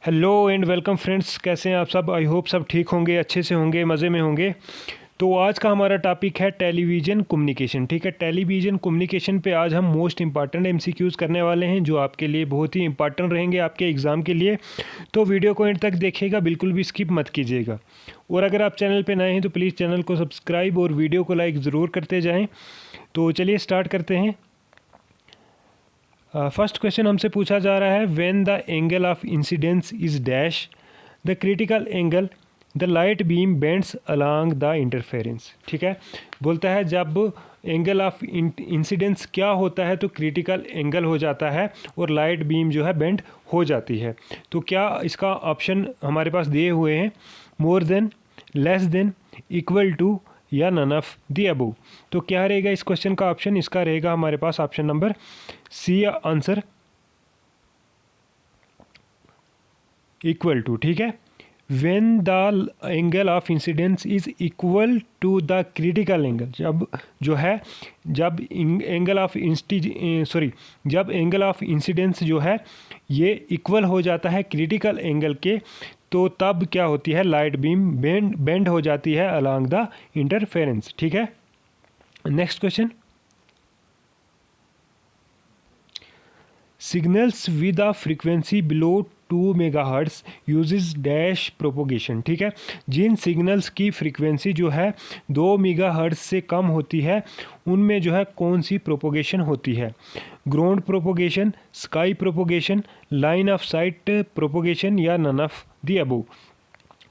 Hello and welcome friends, कैसे हैं आप सब। आई होप सब ठीक होंगे, अच्छे से होंगे, मज़े में होंगे। तो आज का हमारा टॉपिक है टेलीविज़न कम्युनिकेशन। ठीक है, टेलीविज़न कम्युनिकेशन पे आज हम मोस्ट इंपॉर्टेंट एमसीक्यूज़ करने वाले हैं जो आपके लिए बहुत ही इंपॉर्टेंट रहेंगे आपके एग्ज़ाम के लिए। तो वीडियो को एंड तक देखिएगा, बिल्कुल भी स्किप मत कीजिएगा। और अगर आप चैनल पर नए हैं तो प्लीज़ चैनल को सब्सक्राइब और वीडियो को लाइक ज़रूर करते जाएँ। तो चलिए स्टार्ट करते हैं। फर्स्ट क्वेश्चन हमसे पूछा जा रहा है, when the angle of incidence is dash the critical angle the light beam bends along the interference. ठीक है, बोलता है जब एंगल ऑफ इंसिडेंस क्या होता है तो क्रिटिकल एंगल हो जाता है और लाइट बीम जो है बेंड हो जाती है। तो क्या इसका ऑप्शन हमारे पास दिए हुए हैं, more than, less than, equal to या नन ऑफ दी अबव। तो क्या रहेगा इस क्वेश्चन का ऑप्शन, इसका रहेगा हमारे पास option number C answer, equal to. ठीक है, when the angle of incidence is equal to the critical angle, जब एंगल ऑफ जब एंगल ऑफ इंसिडेंस जो है ये इक्वल हो जाता है क्रिटिकल एंगल के, तो तब क्या होती है, लाइट बीम बेंड हो जाती है अलोंग द इंटरफेरेंस। ठीक है, next question, signals with a frequency below 2 megahertz uses dash propagation. ठीक है, जिन सिग्नल्स की फ्रीक्वेंसी जो है 2 मेगाहर्ट्ज से कम होती है उनमें जो है कौन सी प्रोपोगेशन होती है, ground propagation, sky propagation, line of site propagation या नन ऑफ दी अबव।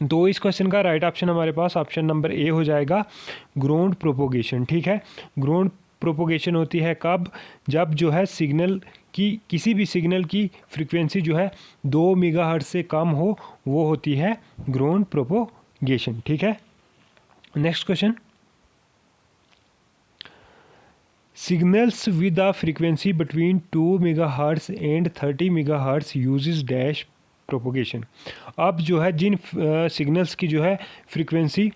तो इस क्वेश्चन का राइट ऑप्शन हमारे पास ऑप्शन नंबर ए हो जाएगा, ग्राउंड प्रोपोगेशन। ठीक है, ग्राउंड प्रोपोगेशन होती है कब, जब जो है सिग्नल की, किसी भी सिग्नल की फ्रीक्वेंसी जो है 2 मेगाहर्ट्ज से कम हो, वो होती है ग्राउंड प्रोपोगेशन। ठीक है, next question, signals with a frequency between 2 megahertz and 30 megahertz uses dash propagation. अब जो है जिन सिग्नल्स की जो है फ्रीक्वेंसी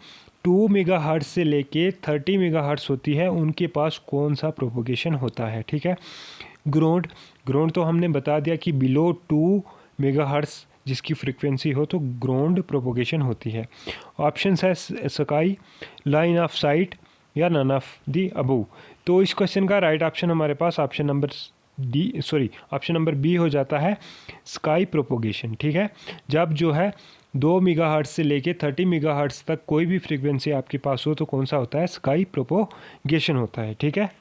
2 मेगाहर्ट्ज से लेके 30 मेगाहर्ट्ज होती है उनके पास कौन सा प्रोपोगेशन होता है। ठीक है, ग्राउंड तो हमने बता दिया कि बिलो 2 मेगाहर्ट्ज जिसकी फ्रीक्वेंसी हो तो ग्राउंड प्रोपोगेशन होती है। ऑप्शंस है स्काई, लाइन ऑफ साइट या नन ऑफ दी अबव। तो इस क्वेश्चन का राइट ऑप्शन हमारे पास ऑप्शन नंबर बी हो जाता है, स्काई प्रोपोगेशन। ठीक है, जब जो है 2 मेगाहर्ट्ज से लेके 30 मेगाहर्ट्ज तक कोई भी फ्रीक्वेंसी आपके पास हो तो कौन सा होता है, स्काई प्रोपोगेशन होता है। ठीक है,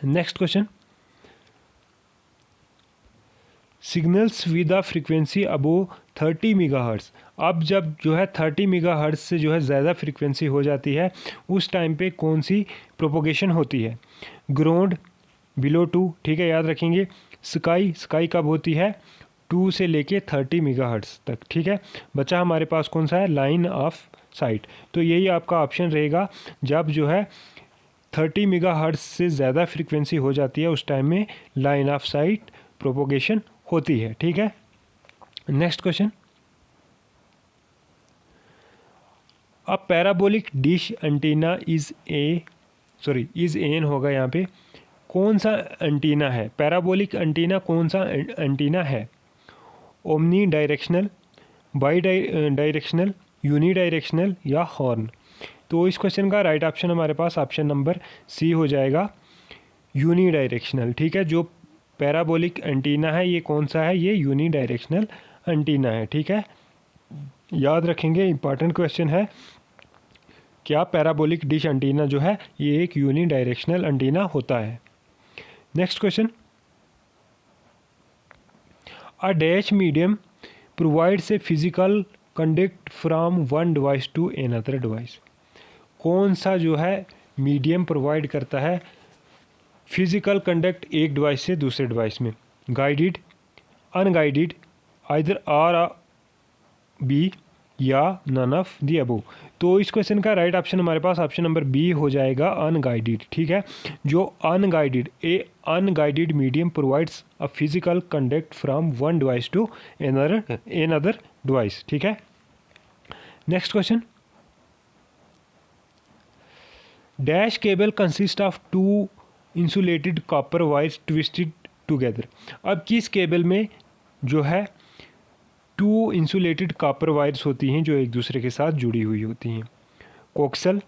next question, signals with a frequency above 30 megahertz. अब जब जो है 30 मेगाहर्ट्ज से जो है ज़्यादा फ्रीक्वेंसी हो जाती है उस टाइम पे कौन सी प्रोपोगेशन होती है, ग्राउंड बिलो 2। ठीक है, याद रखेंगे, स्काई कब होती है, 2 से लेके 30 मेगाहर्ट्ज तक। ठीक है, बचा हमारे पास कौन सा है, लाइन ऑफ साइट। तो यही आपका ऑप्शन रहेगा, जब जो है 30 मेगाहर्ट्ज से ज़्यादा फ्रीक्वेंसी हो जाती है उस टाइम में लाइन ऑफ साइट प्रोपोगेशन होती है। ठीक है, next question, a parabolic dish antenna is an होगा यहाँ पे, कौन सा एंटीना है, पैराबोलिक एंटीना कौन सा एंटीना है, omnidirectional, bidirectional, unidirectional या हॉर्न। तो इस क्वेश्चन का राइट ऑप्शन हमारे पास ऑप्शन नंबर सी हो जाएगा, यूनी डायरेक्शनल। ठीक है, जो पैराबोलिक एंटीना है ये कौन सा है, ये यूनी डायरेक्शनल एंटीना है। ठीक है, याद रखेंगे, इंपॉर्टेंट क्वेश्चन है, क्या पैराबोलिक डिश एंटीना जो है ये एक यूनी डायरेक्शनल एंटीना होता है। Next question, a dash medium provides a physical conduct from one device to another device. कौन सा जो है मीडियम प्रोवाइड करता है फिजिकल कंडक्ट एक डिवाइस से दूसरे डिवाइस में, guided, unguided, either or B या नन ऑफ दी अबव। तो इस क्वेश्चन का राइट ऑप्शन हमारे पास ऑप्शन नंबर बी हो जाएगा, अनगाइडेड। ठीक है, जो unguided medium provides a physical conduct from one device to another device. ठीक है, next question, dash cable consist of 2 insulated copper wires twisted together. अब किस केबल में जो है टू इंसुलेटेड कॉपर वायर्स होती हैं जो एक दूसरे के साथ जुड़ी हुई होती हैं। Coaxial,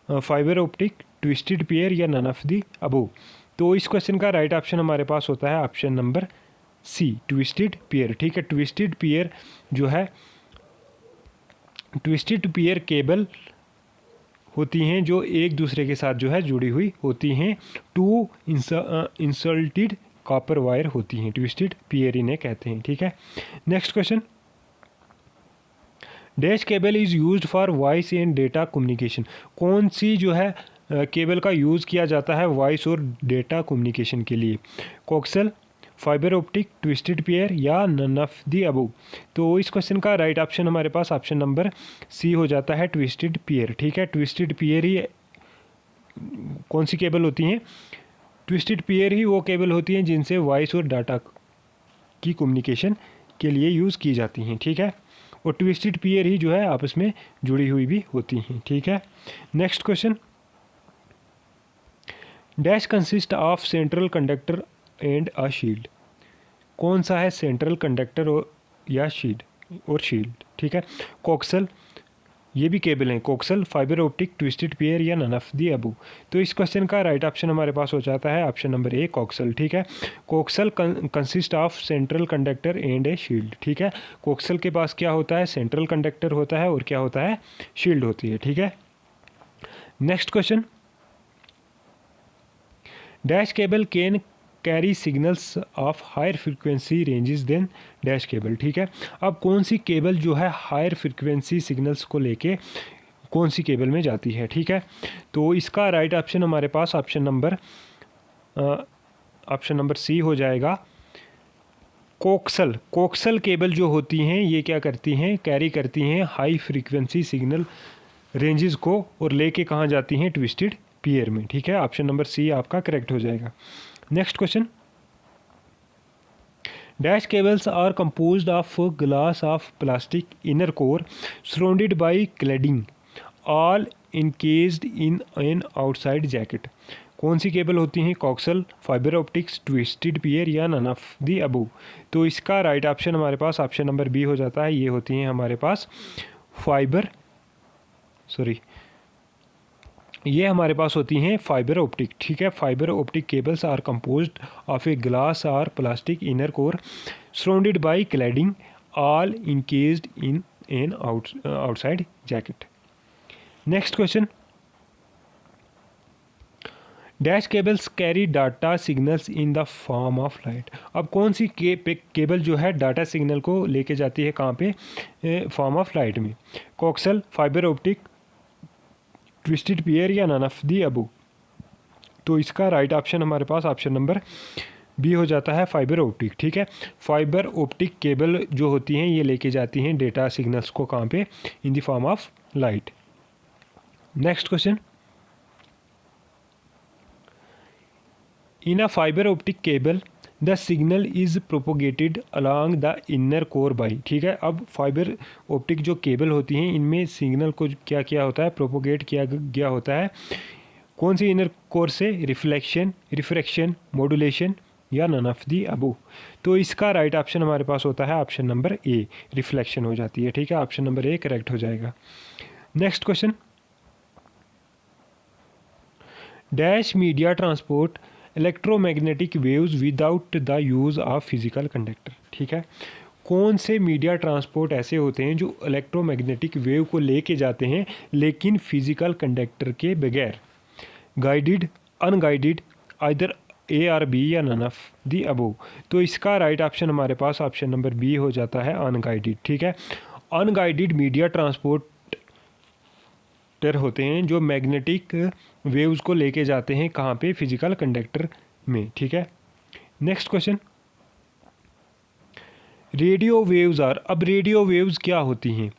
fibre optic, twisted pair या नन ऑफ दी अबव। तो इस क्वेश्चन का राइट ऑप्शन हमारे पास होता है option number C, twisted pair. ठीक है, ट्विस्टेड पेयर जो है, ट्विस्टेड पेयर केबल होती हैं जो एक दूसरे के साथ जो है जुड़ी हुई होती हैं। टू इंसल्टेड कॉपर वायर होती हैं, ट्विस्टेड पेयर इन्हें कहते हैं। ठीक है, next question, dash cable is used for voice and data communication. कौन सी जो है केबल का यूज़ किया जाता है वॉइस और डेटा कम्युनिकेशन के लिए? Coxal, fibre optic, twisted pair या नन ऑफ दी अबव। तो इस क्वेश्चन का राइट ऑप्शन हमारे पास ऑप्शन नंबर सी हो जाता है, ट्विस्टेड पेयर। ठीक है, ट्विस्टेड पेयर ही कौन सी केबल होती हैं? ट्विस्टेड पेयर ही वो केबल होती हैं जिनसे वॉइस और डाटा की कम्युनिकेशन के लिए यूज़ की जाती हैं। ठीक है, और ट्विस्टेड पेयर ही जो है आपस में जुड़ी हुई भी होती हैं। ठीक है, next question, dash consist of central conductor and a shield. कौन सा है सेंट्रल कंडक्टर या शील्ड और शील्ड? ठीक है, कोक्सल, ये भी केबल हैं, coaxial, fibre optic, twisted pair या नन ऑफ दी अबव। तो इस क्वेश्चन का राइट ऑप्शन हमारे पास हो जाता है ऑप्शन नंबर ए, कोक्सल। ठीक है, coxal consist of central conductor and A shield. ठीक है, कोक्सल के पास क्या होता है? सेंट्रल कंडक्टर होता है और क्या होता है? शील्ड होती है। ठीक है, next question, dash cable can carry signals of higher frequency ranges than dash cable. ठीक है, अब कौन सी केबल जो है हायर फ्रिक्वेंसी सिग्नल्स को लेके कौन सी केबल में जाती है? ठीक है, तो इसका राइट ऑप्शन हमारे पास ऑप्शन नंबर सी हो जाएगा, कोक्सल। कोक्सल केबल जो होती हैं ये क्या करती हैं? कैरी करती हैं हाई फ्रीक्वेंसी सिग्नल रेंजेस को और लेके कहाँ जाती हैं? ट्विस्टेड पेयर में। ठीक है, ऑप्शन नंबर सी आपका करेक्ट हो जाएगा। Next question, dash cables are composed of glass of plastic inner core surrounded by cladding all encased in an outside jacket. कौन सी केबल होती हैं? Coaxial, fibre optics, twisted pair या नन ऑफ दी अबव। तो इसका right option हमारे पास option number B हो जाता है, ये होती हैं हमारे पास ये हमारे पास होती हैं फाइबर ऑप्टिक। ठीक है, fibre optic cables are composed of a glass और plastic inner core surrounded by cladding all encased in an outside jacket. Next question, dash cables carry data signals in the form of light. अब कौन सी cable जो है data signal को लेके जाती है कहाँ पे? फॉर्म ऑफ लाइट में। Coxal, fibre optic, twisted pair या नन ऑफ दी अबव। तो इसका राइट ऑप्शन हमारे पास ऑप्शन नंबर बी हो जाता है, फाइबर ऑप्टिक। ठीक है, फाइबर ऑप्टिक केबल जो होती हैं ये लेके जाती हैं डेटा सिग्नल्स को कहाँ पे? इन the form of light. Next question, in a fibre optic cable the signal is propagated along the inner core by. ठीक है, अब फाइबर ऑप्टिक जो केबल होती हैं इनमें सिग्नल को क्या किया होता है? प्रोपोगेट किया गया होता है कौन सी इनर कोर से? रिफ्लेक्शन, रिफ्रैक्शन, मॉड्यूलेशन या नन ऑफ दी अबव। तो इसका राइट ऑप्शन हमारे पास होता है ऑप्शन नंबर ए, रिफ्लेक्शन हो जाती है। ठीक है, ऑप्शन नंबर ए करेक्ट हो जाएगा। Next question, dash media transport electromagnetic waves without the use of physical conductor. ठीक है, कौन से मीडिया ट्रांसपोर्ट ऐसे होते हैं जो इलेक्ट्रोमैग्नेटिक वेव को लेके जाते हैं लेकिन फिजिकल कंडक्टर के बगैर? Guided, unguided, either A or B या नन ऑफ दी अबव। तो इसका राइट ऑप्शन हमारे पास ऑप्शन नंबर बी हो जाता है, अनगाइडेड। ठीक है, अनगाइडेड मीडिया ट्रांसपोर्टर होते हैं जो मैग्नेटिक वेव्स को लेके जाते हैं कहाँ पे? फिजिकल कंडक्टर में। ठीक है, next question, radio waves are. अब रेडियो वेव्स क्या होती हैं?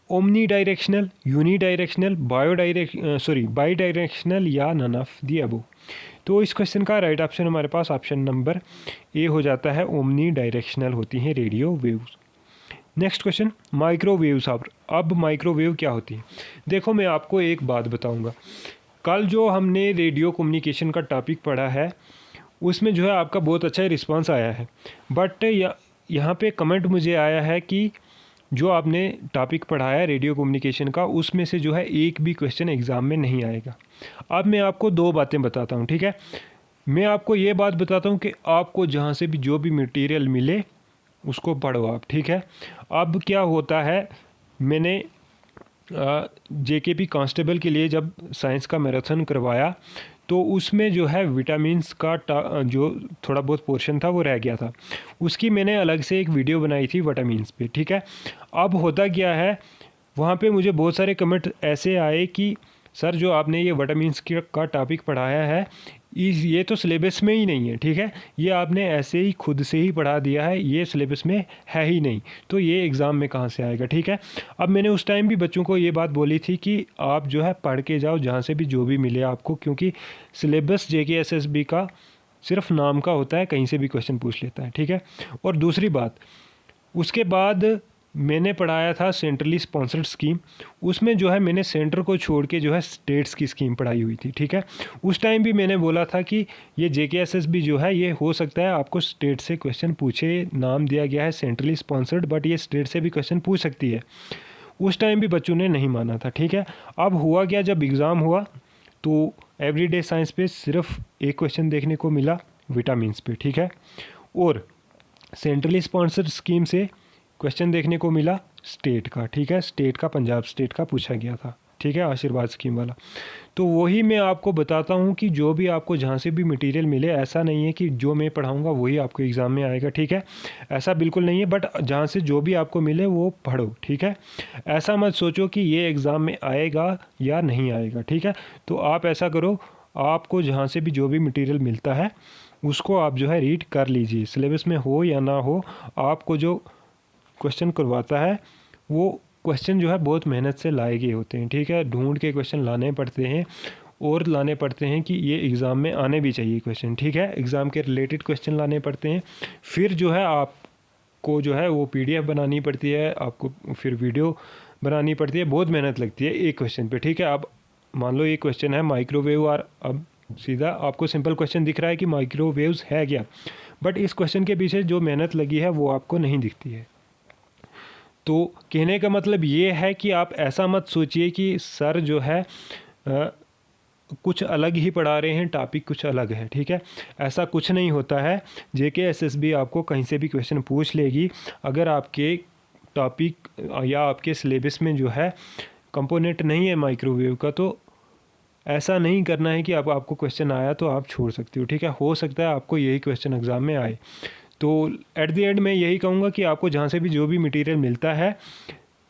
Omnidirectional, unidirectional, bidirectional या नन ऑफ दी अबव। तो इस क्वेश्चन का राइट ऑप्शन हमारे पास ऑप्शन नंबर ए हो जाता है, ओमनी डायरेक्शनल होती हैं radio waves. Next question, microwaves. अब माइक्रोवेव क्या होती है? देखो मैं आपको एक बात बताऊंगा, कल जो हमने रेडियो कम्युनिकेशन का टॉपिक पढ़ा है उसमें जो है आपका बहुत अच्छा रिस्पांस आया है, बट यहाँ पे कमेंट मुझे आया है कि जो आपने टॉपिक पढ़ाया रेडियो कम्युनिकेशन का, उसमें से जो है एक भी क्वेश्चन एग्ज़ाम में नहीं आएगा। अब मैं आपको दो बातें बताता हूँ, ठीक है। मैं आपको ये बात बताता हूँ कि आपको जहाँ से भी जो भी मटेरियल मिले उसको पढ़ो आप, ठीक है। अब क्या होता है, मैंने जेकेपी कांस्टेबल के लिए जब साइंस का मैराथन करवाया तो उसमें जो है विटामिन्स का जो थोड़ा बहुत पोर्शन था वो रह गया था, उसकी मैंने अलग से एक वीडियो बनाई थी विटामिन्स पे, ठीक है। अब होता क्या है, वहाँ पे मुझे बहुत सारे कमेंट ऐसे आए कि सर जो आपने ये विटामिन्स का टॉपिक पढ़ाया है ये तो सिलेबस में ही नहीं है, ठीक है। ये आपने ऐसे ही खुद से ही पढ़ा दिया है, ये सिलेबस में है ही नहीं, तो ये एग्ज़ाम में कहाँ से आएगा, ठीक है। अब मैंने उस टाइम भी बच्चों को ये बात बोली थी कि आप जो है पढ़ के जाओ जहाँ से भी जो भी मिले आपको, क्योंकि सिलेबस JKSSB का सिर्फ नाम का होता है, कहीं से भी क्वेश्चन पूछ लेता है, ठीक है। और दूसरी बात, उसके बाद मैंने पढ़ाया था सेंट्रली स्पॉन्सर्ड स्कीम, उसमें जो है मैंने सेंटर को छोड़ के जो है स्टेट्स की स्कीम पढ़ाई हुई थी, ठीक है। उस टाइम भी मैंने बोला था कि ये JKSSB जो है ये हो सकता है आपको स्टेट से क्वेश्चन पूछे, नाम दिया गया है सेंट्रली स्पॉन्सर्ड, बट ये स्टेट से भी क्वेश्चन पूछ सकती है। उस टाइम भी बच्चों ने नहीं माना था, ठीक है। अब हुआ क्या, जब एग्ज़ाम हुआ तो एवरीडे साइंस पे सिर्फ एक क्वेश्चन देखने को मिला विटामिन्स पे, ठीक है। और सेंट्रली स्पॉन्सर्ड स्कीम से क्वेश्चन देखने को मिला स्टेट का, ठीक है। स्टेट का, पंजाब स्टेट का पूछा गया था, ठीक है, आशीर्वाद स्कीम वाला। तो वही मैं आपको बताता हूँ कि जो भी आपको जहाँ से भी मटेरियल मिले, ऐसा नहीं है कि जो मैं पढ़ाऊँगा वही आपको एग्ज़ाम में आएगा, ठीक है। ऐसा बिल्कुल नहीं है, बट जहाँ से जो भी आपको मिले वो पढ़ो, ठीक है। ऐसा मत सोचो कि ये एग्ज़ाम में आएगा या नहीं आएगा, ठीक है। तो आप ऐसा करो, आपको जहाँ से भी जो भी मटेरियल मिलता है उसको आप जो है रीड कर लीजिए, सिलेबस में हो या ना हो। आपको जो क्वेश्चन करवाता है वो क्वेश्चन जो है बहुत मेहनत से लाए गए होते हैं, ठीक है। ढूंढ के क्वेश्चन लाने पड़ते हैं, और लाने पड़ते हैं कि ये एग्ज़ाम में आने भी चाहिए क्वेश्चन, ठीक है। एग्ज़ाम के रिलेटेड क्वेश्चन लाने पड़ते हैं। फिर जो है आपको जो है वो PDF बनानी पड़ती है, आपको फिर वीडियो बनानी पड़ती है, बहुत मेहनत लगती है एक क्वेश्चन पे, ठीक है। अब मान लो ये क्वेश्चन है माइक्रोवेव, और अब सीधा आपको सिंपल क्वेश्चन दिख रहा है कि माइक्रोवेव्स है क्या, बट इस क्वेश्चन के पीछे जो मेहनत लगी है वो आपको नहीं दिखती है। तो कहने का मतलब ये है कि आप ऐसा मत सोचिए कि सर जो है कुछ अलग ही पढ़ा रहे हैं, टॉपिक कुछ अलग है, ठीक है। ऐसा कुछ नहीं होता है। JKSSB आपको कहीं से भी क्वेश्चन पूछ लेगी, अगर आपके टॉपिक या आपके सिलेबस में जो है कंपोनेंट नहीं है माइक्रोवेव का, तो ऐसा नहीं करना है कि अब आपको क्वेश्चन आया तो आप छोड़ सकते हो, ठीक है। हो सकता है आपको यही क्वेश्चन एग्ज़ाम में आए। तो एट द एंड मैं यही कहूँगा कि आपको जहाँ से भी जो भी मटेरियल मिलता है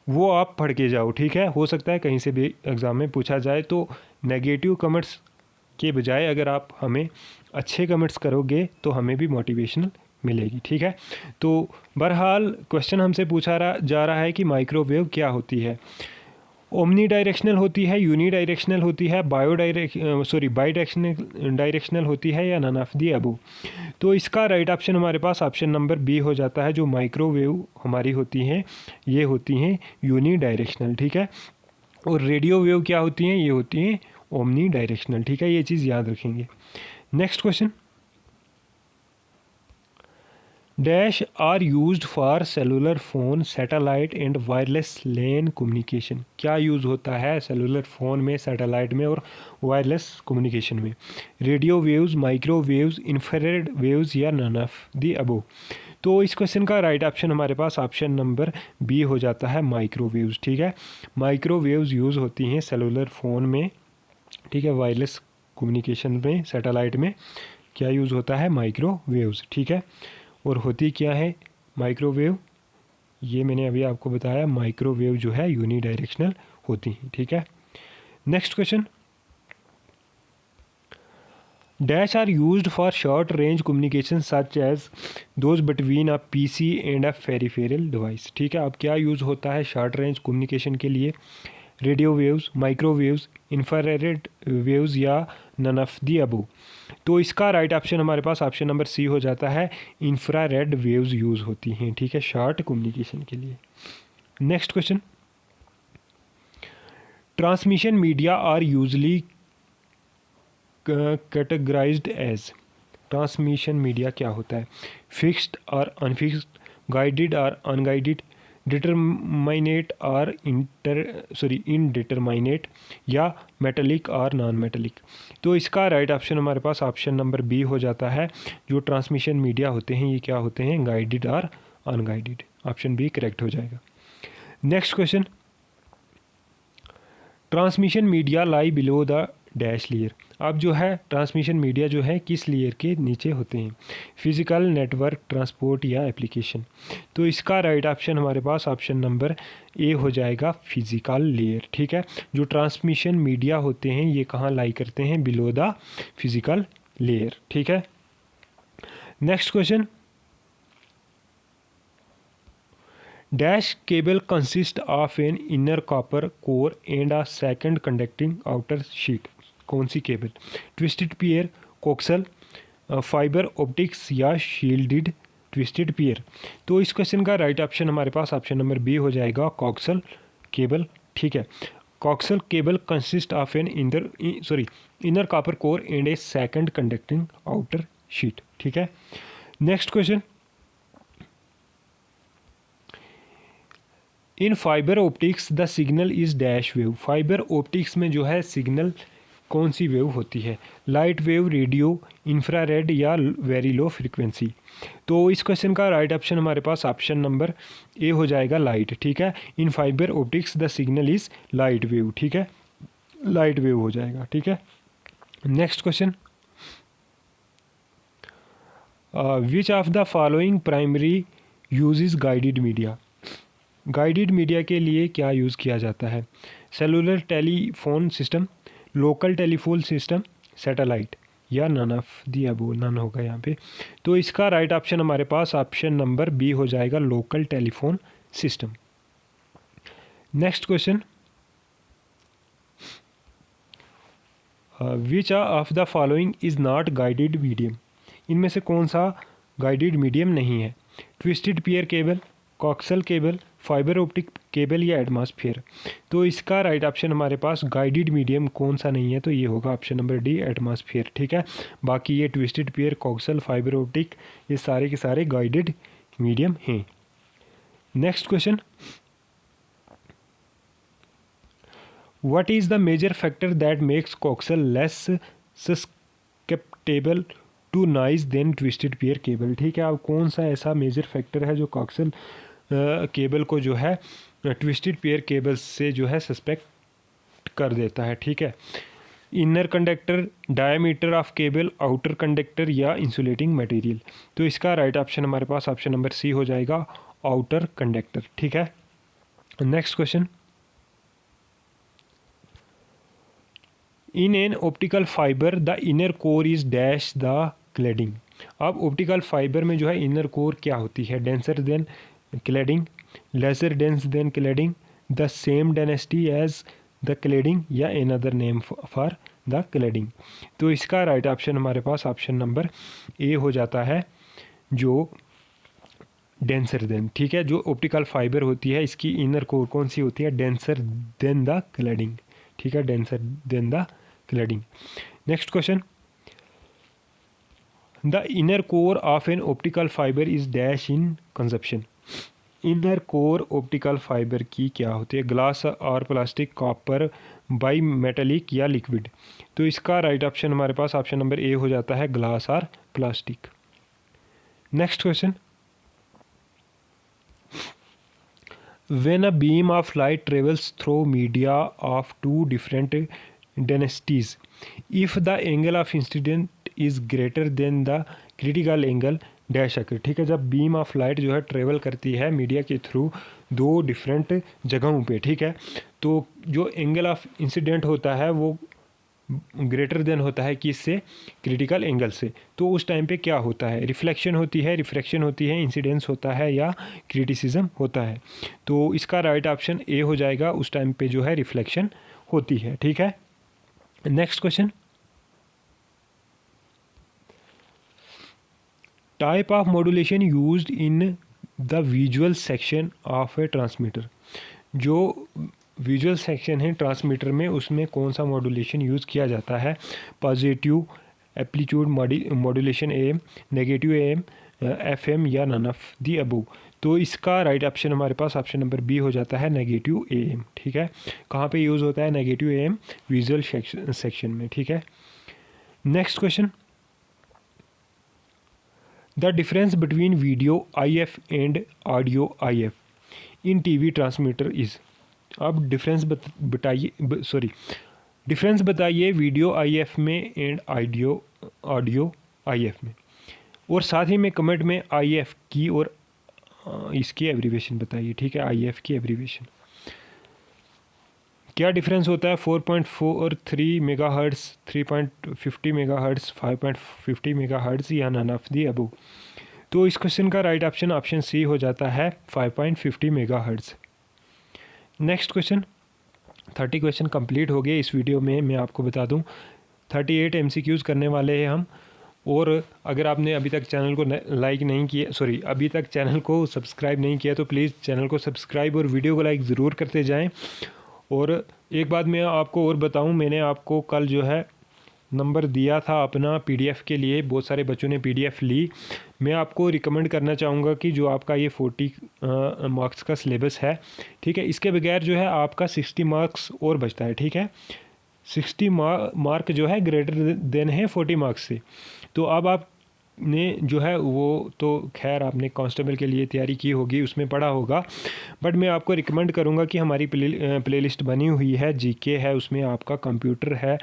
वो आप पढ़ के जाओ, ठीक है। हो सकता है कहीं से भी एग्ज़ाम में पूछा जाए, तो नेगेटिव कमेंट्स के बजाय अगर आप हमें अच्छे कमेंट्स करोगे तो हमें भी मोटिवेशनल मिलेगी, ठीक है। तो बहरहाल क्वेश्चन हमसे पूछा जा रहा है कि माइक्रोवेव क्या होती है। ओमनी डायरेक्शनल होती है, यूनी डायरेक्शनल होती है, बाई डायरेक्शनल होती है, या नन ऑफ दी अबव। तो इसका राइट ऑप्शन हमारे पास ऑप्शन नंबर B हो जाता है। जो माइक्रोवेव हमारी होती हैं ये होती हैं यूनी डायरेक्शनल, ठीक है। और रेडियो वेव क्या होती हैं, ये होती हैं ओमनी डायरेक्शनल, ठीक है। ये चीज़ याद रखेंगे। Next question, dash are used for cellular phone, satellite and wireless LAN communication. क्या यूज़ होता है सेलुलर फ़ोन में, सैटेलाइट में और वायरलेस कम्युनिकेशन में? Radio waves, microwaves, infrared waves, या नन ऑफ दी अबव। तो इस क्वेश्चन का राइट ऑप्शन हमारे पास ऑप्शन नंबर B हो जाता है, माइक्रोवेव्स, ठीक है। माइक्रोवेव्स यूज़ होती हैं सेलुलर फ़ोन में, ठीक है, वायरलेस कम्युनिकेशन में, सैटेलाइट में क्या यूज़ होता है, माइक्रोवेव्स, ठीक है। और होती क्या है माइक्रोवेव, ये मैंने अभी आपको बताया, माइक्रोवेव जो है यूनी डायरेक्शनल होती हैं, ठीक है। Next question, dash are used for short range communication such as those between a PC and a peripheral device, ठीक है। अब क्या यूज़ होता है शॉर्ट रेंज कम्युनिकेशन के लिए? Radio waves, microwaves, infrared waves, या नन ऑफ दी अबव। तो इसका राइट ऑप्शन हमारे पास ऑप्शन नंबर C हो जाता है, इंफ्रारेड वेव्स यूज़ होती हैं, ठीक है, शॉर्ट कम्युनिकेशन के लिए। Next question, transmission media are usually categorized as. Transmission media क्या होता है? फिक्स्ड और अनफिक्स्ड गाइडेड और अनगाइडेड, डिटरमाइनेट और इनडिटरमाइनेट, या मेटेलिक और नॉन मेटेलिक। तो इसका राइट ऑप्शन हमारे पास ऑप्शन नंबर बी हो जाता है। जो ट्रांसमिशन मीडिया होते हैं ये क्या होते हैं, गाइडेड और अनगाइडेड। ऑप्शन बी करेक्ट हो जाएगा। Next question, transmission media lie below the dash layer. अब जो है ट्रांसमिशन मीडिया जो है किस लेयर के नीचे होते हैं, फिजिकल, नेटवर्क, ट्रांसपोर्ट या एप्लीकेशन। तो इसका राइट ऑप्शन हमारे पास ऑप्शन नंबर ए हो जाएगा, फिजिकल लेयर। ठीक है, जो ट्रांसमिशन मीडिया होते हैं ये कहाँ लाई करते हैं, बिलो द फिजिकल लेयर। ठीक है, next question, dash cable consist of an inner copper core and a second conducting outer sheet. कौन सी cable, twisted pair, coaxial, fibre optics या शील्डेड ट्विस्टेड पेयर। तो इस क्वेश्चन का राइट ऑप्शन हमारे पास ऑप्शन नंबर बी हो जाएगा, कोक्सल केबल। ठीक है, coxal cable consist of an inner copper core and A second conducting outer sheet. ठीक है, next question, in fibre optics the signal is dash wave. Fibre optics में जो है signal कौन सी वेव होती है, लाइट वेव, रेडियो, इंफ्रारेड या very low frequency. तो इस क्वेश्चन का राइट ऑप्शन हमारे पास ऑप्शन नंबर ए हो जाएगा, लाइट। ठीक है, in fibre optics the signal is light wave. ठीक है, लाइट वेव हो जाएगा। ठीक है, next question, which of the following primary uses guided media. Guided media के लिए क्या यूज़ किया जाता है, cellular telephone system, local telephone system, satellite, या none of the above. None होगा यहाँ पे। तो इसका राइट ऑप्शन हमारे पास ऑप्शन नंबर बी हो जाएगा, local telephone system. Next question, which of the following is not guided medium. इनमें से कौन सा गाइडेड मीडियम नहीं है, twisted pair cable, coxal cable, fibre optic cable या एटमॉस्फेयर। तो इसका राइट ऑप्शन हमारे पास गाइडेड मीडियम कौन सा नहीं है, तो ये होगा ऑप्शन नंबर डी, एटमॉस्फेयर। ठीक है, बाकी ये twisted pair, coaxial, fibre optic ये सारे के सारे गाइडेड मीडियम हैं। Next question, what is the major factor that makes coaxial less susceptible to noise than twisted pair cable. ठीक है, अब कौन सा ऐसा मेजर फैक्टर है जो कोक्सल केबल को जो है ट्विस्टेड पेयर केबल से जो है सस्पेक्ट कर देता है। ठीक है, inner conductor, diameter of cable, outer conductor या इंसुलेटिंग मटेरियल। तो इसका राइट ऑप्शन हमारे पास ऑप्शन नंबर सी हो जाएगा, आउटर कंडक्टर। ठीक है, next question, in an optical fibre the inner core is dash the cladding. अब ऑप्टिकल फाइबर में जो है इनर कोर क्या होती है, denser than cladding, lesser dense than cladding, the same density as the cladding, या another name for the cladding. तो इसका राइट ऑप्शन हमारे पास ऑप्शन नंबर ए हो जाता है, जो डेंसर देन। ठीक है, जो ऑप्टिकल फाइबर होती है इसकी इनर कोर कौन सी होती है, डेंसर देन द क्लैडिंग। ठीक है, denser then the cladding. Next question, the inner core of N optical fibre is dash in consumption. Inner core optical fibre की क्या होती है, ग्लास और प्लास्टिक, कॉपर, बाई मेटेलिक या लिक्विड। तो इसका राइट ऑप्शन हमारे पास ऑप्शन नंबर ए हो जाता है, ग्लास और plastic. Next question, when a beam of light travels through media of two different densities, if the angle of incident is greater than the critical angle dash occur. ठीक है, जब beam of light जो है travel करती है media के through दो different जगहों पे, ठीक है, तो जो एंगल ऑफ इंसिडेंट होता है वो ग्रेटर देन होता है किससे, क्रिटिकल एंगल से। तो उस टाइम पे क्या होता है, रिफ्लेक्शन होती है, रिफ्रैक्शन होती है, इंसिडेंस होता है या क्रिटिसिज्म होता है। तो इसका राइट ऑप्शन ए हो जाएगा, उस टाइम पे जो है रिफ्लेक्शन होती है। ठीक है, next question, type of modulation used in the visual section of A transmitter. जो विजुअल सेक्शन है ट्रांसमीटर में उसमें कौन सा मॉड्यूलेशन यूज़ किया जाता है, positive amplitude modulation AM, negative AM, FM या नन ऑफ दी अबव। तो इसका राइट ऑप्शन हमारे पास ऑप्शन नंबर बी हो जाता है नेगेटिव AM, ठीक है। कहाँ पे यूज़ होता है नेगेटिव AM? विजुअल सेक्शन में, ठीक है। Next question, the difference between video IF and audio IF in TV transmitter is. अब डिफरेंस डिफरेंस बताइए वीडियो IF में एंड ऑडियो IF में, और साथ ही में कमेंट में IF की और इसकी एब्रीवेशन बताइए, ठीक है। IF की एब्रीवेशन क्या डिफरेंस होता है? 4.43 मेगाहर्ट्ज़, 3.50 मेगाहर्ट्ज़, 5.50 मेगाहर्ट्ज़ या नन ऑफ दी अबव। तो इस क्वेश्चन का राइट ऑप्शन ऑप्शन सी हो जाता है 5.50 megahertz. Next question, 30 question complete हो गए इस वीडियो में। मैं आपको बता दूं 38 MCQs करने वाले हैं हम। और अगर आपने अभी तक चैनल को लाइक नहीं किया, अभी तक चैनल को सब्सक्राइब नहीं किया तो प्लीज़ चैनल को सब्सक्राइब और वीडियो को लाइक ज़रूर करते जाएं। और एक बात मैं आपको और बताऊं, मैंने आपको कल जो है नंबर दिया था अपना PDF के लिए, बहुत सारे बच्चों ने PDF ली। मैं आपको रिकमेंड करना चाहूँगा कि जो आपका ये 40 मार्क्स का सिलेबस है, ठीक है, इसके बगैर जो है आपका 60 मार्क्स और बचता है, ठीक है। 60 मार्क जो है ग्रेटर देन है 40 मार्क्स से। तो अब आपने जो है वो तो खैर आपने कांस्टेबल के लिए तैयारी की होगी, उसमें पढ़ा होगा, बट मैं आपको रिकमेंड करूंगा कि हमारी प्लेलिस्ट बनी हुई है, GK है, उसमें आपका कंप्यूटर है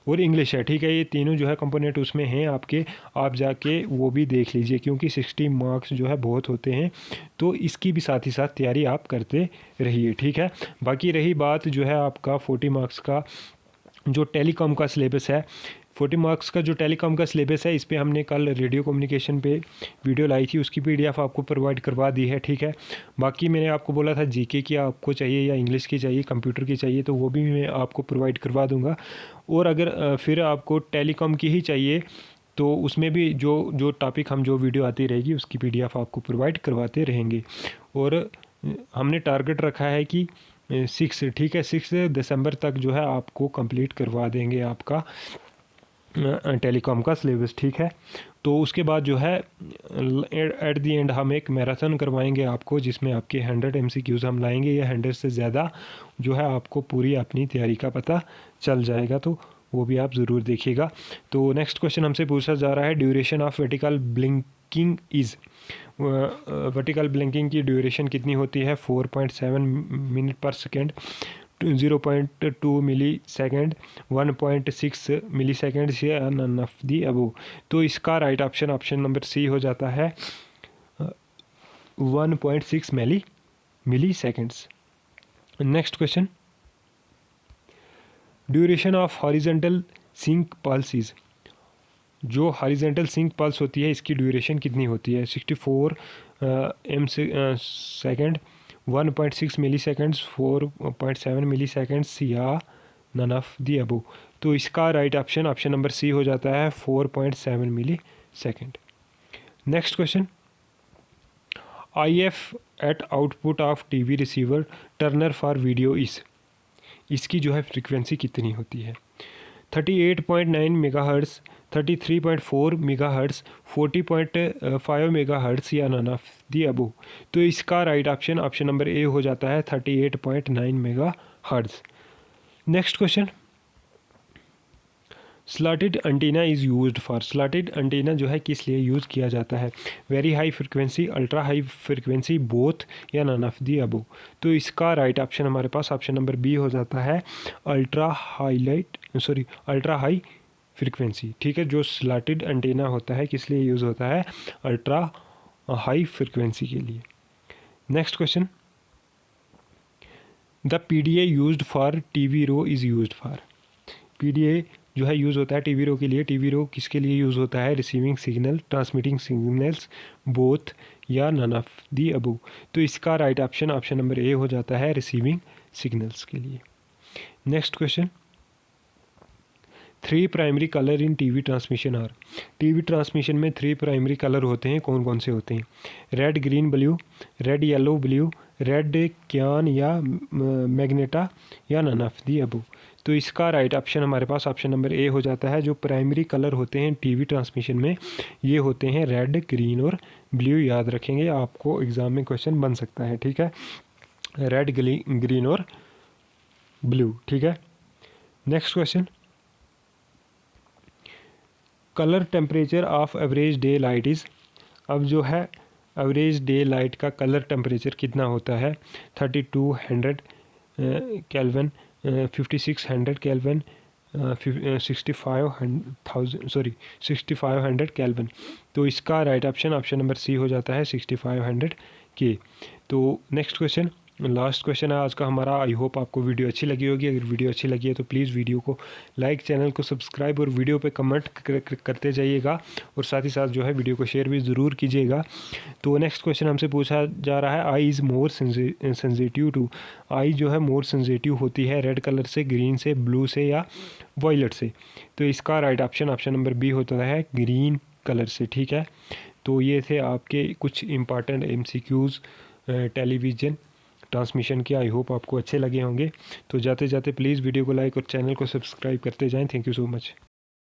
और इंग्लिश है, ठीक है। ये तीनों जो है कंपोनेंट उसमें हैं आपके, आप जाके वो भी देख लीजिए, क्योंकि 60 मार्क्स जो है बहुत होते हैं। तो इसकी भी साथ ही साथ तैयारी आप करते रहिए, ठीक है। बाकी रही बात जो है आपका 40 मार्क्स का जो टेलीकॉम का सिलेबस है, 40 मार्क्स का जो टेलीकॉम का सिलेबस है, इस पे हमने कल रेडियो कम्युनिकेशन पे वीडियो लाई थी, उसकी PDF आपको प्रोवाइड करवा दी है, ठीक है। बाकी मैंने आपको बोला था GK की आपको चाहिए या इंग्लिश की चाहिए, कंप्यूटर की चाहिए, तो वो भी मैं आपको प्रोवाइड करवा दूँगा। और अगर फिर आपको टेलीकॉम की ही चाहिए तो उसमें भी जो टॉपिक हम जो वीडियो आती रहेगी उसकी PDF आपको प्रोवाइड करवाते रहेंगे। और हमने टारगेट रखा है कि 6, ठीक है, 6 दिसंबर तक जो है आपको कंप्लीट करवा देंगे आपका टेलीकॉम का सिलेबस, ठीक है। तो उसके बाद जो है एट दी एंड हम एक मैराथन करवाएंगे आपको, जिसमें आपके 100 MCQs हम लाएंगे, या 100 से ज़्यादा जो है आपको पूरी अपनी तैयारी का पता चल जाएगा, तो वो भी आप ज़रूर देखिएगा। तो नेक्स्ट क्वेश्चन हमसे पूछा जा रहा है, duration of vertical blinking is. Vertical blinking की ड्यूरेशन कितनी होती है? 4.7 मिनट पर second, 0.2 millisecond, 1.6 millisecond या नन ऑफ दी अबव। तो इसका right option option number C हो जाता है 1.6 milliseconds. Next question, duration of horizontal sync pulse is. जो हॉरिजेंटल सिंक पल्स होती है इसकी ड्यूरेशन कितनी होती है? 64 सेकेंड, 1.6 मिली सेकेंड्स, 4.7 मिली सेकेंड्स या नन ऑफ दी अबव। तो इसका right option option number C हो जाता है 4.7 millisecond. Next question, IF at output of TV receiver tuner for video is. इसकी जो है फ्रीक्वेंसी कितनी होती है? 38.9 मेगाहर्ट्ज़, 33.4 मेगाहर्ट्ज़, 40.5 मेगाहर्ट्ज़ या नन ऑफ दी अबव। तो इसका right option option number A हो जाता है 38.9 megahertz. Next question, slotted antenna is used for. Slotted antenna जो है किस लिए यूज़ किया जाता है? Very high frequency, ultra high frequency, both या नन ऑफ दी अबव। तो इसका राइट ऑप्शन हमारे पास ऑप्शन नंबर बी हो जाता है अल्ट्रा हाई फ्रिक्वेंसी, ठीक है। जो स्लॉटेड एंटीना होता है किस लिए यूज़ होता है? अल्ट्रा हाई फ्रिक्वेंसी के लिए। Next question, the PDA used for TV रो इज़ यूज्ड फॉर। PDA जो है यूज़ होता है TV रो के लिए। TV रो किसके लिए यूज़ होता है? Receiving signal, transmitting signals, both या नन ऑफ दी अबव। तो इसका right option option number A हो जाता है रिसीविंग सिग्नल्स के लिए। Next question, 3 primary colour in TV transmission are. TV transmission में 3 प्राइमरी कलर होते हैं, कौन कौन से होते हैं? Red, green, blue, red, yellow, blue, red cyan या मैग्नेटा या नन ऑफ दी अबव। तो इसका राइट ऑप्शन हमारे पास ऑप्शन नंबर ए हो जाता है। जो प्राइमरी कलर होते हैं टीवी ट्रांसमिशन में ये होते हैं रेड, ग्रीन और ब्लू। याद रखेंगे, आपको एग्ज़ाम में क्वेश्चन बन सकता है, ठीक है, रेड, ग्रीन और ब्लू, ठीक है। Next question, colour temperature of average day light is. अब जो है एवरेज डे लाइट का कलर टेम्परेचर कितना होता है? 3200 केल्विन, 5600 केल्विन, 6500 केल्विन। तो इसका राइट ऑप्शन नंबर सी हो जाता है 6500 के। तो नेक्स्ट क्वेश्चन, लास्ट क्वेश्चन है आज का हमारा। आई होप आपको वीडियो अच्छी लगी होगी। अगर वीडियो अच्छी लगी है तो प्लीज़ वीडियो को लाइक, चैनल को सब्सक्राइब और वीडियो पे कमेंट करते जाइएगा और साथ ही साथ जो है वीडियो को शेयर भी ज़रूर कीजिएगा। तो नेक्स्ट क्वेश्चन हमसे पूछा जा रहा है, I is more sensitive to. आई जो है मोर सेंसिटिव होती है रेड कलर से, ग्रीन से, ब्लू से या वायलेट से। तो इसका राइट ऑप्शन नंबर बी होता है ग्रीन कलर से, ठीक है। तो ये थे आपके कुछ इंपॉर्टेंट MCQs टेलीविज़न ट्रांसमिशन के। आई होप आपको अच्छे लगे होंगे। तो जाते जाते प्लीज़ वीडियो को लाइक और चैनल को सब्सक्राइब करते जाएं। Thank you so much.